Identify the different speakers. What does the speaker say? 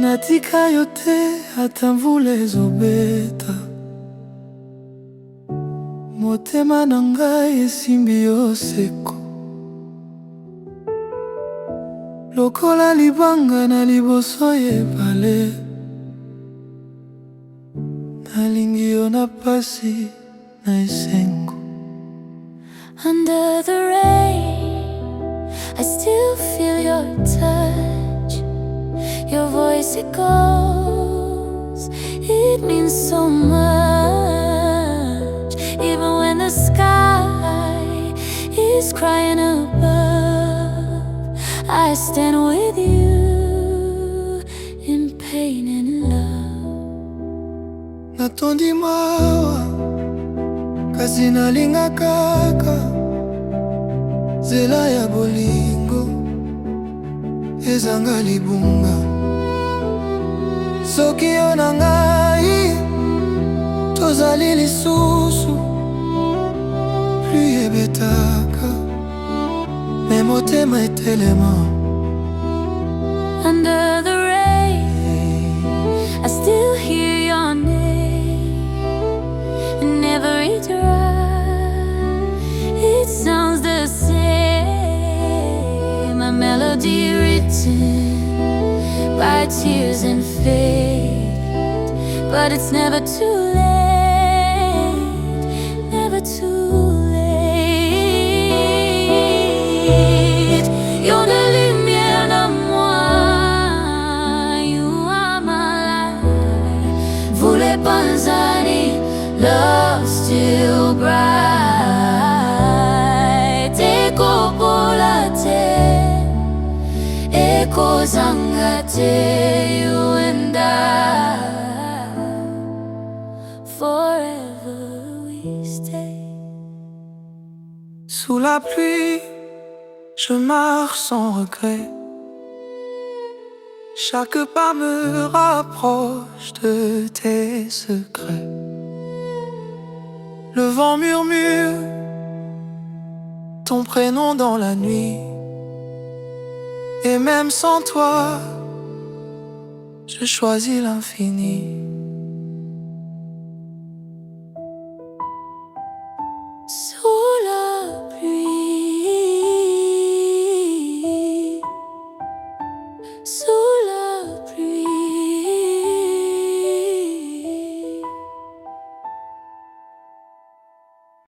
Speaker 1: natika yote hata mvula ezobeta, motema na ngai esimbi yo seko. Lokola libanga na liboso yebale, nalingi yo na pasi na esengo.
Speaker 2: Under the rain, I still feel your touch. Your voice echoes, it means so much. Even when the sky is crying above, I stand with you in pain and love.
Speaker 1: Natondi mawa kasi nalinga kaka, zela ya bolingo ezanga libunga. Soki yo na ngai tozali lisusu, pluie ebetaka me motema etelema.
Speaker 2: Under the rain, I still hear your name. In every drop, it sounds the same. A melody written by tears and fate. But it's never too late, never too late. You're the lumière en moi, you are my life. Voulez panzani, love still bright. Echo polate, echo zangate, you and I. Forever we stay.
Speaker 1: Sous la pluie, je marche sans regret. Chaque pas me rapproche de tes secrets. Le vent murmure ton prénom dans la nuit. Et même sans toi, je choisis l'infini.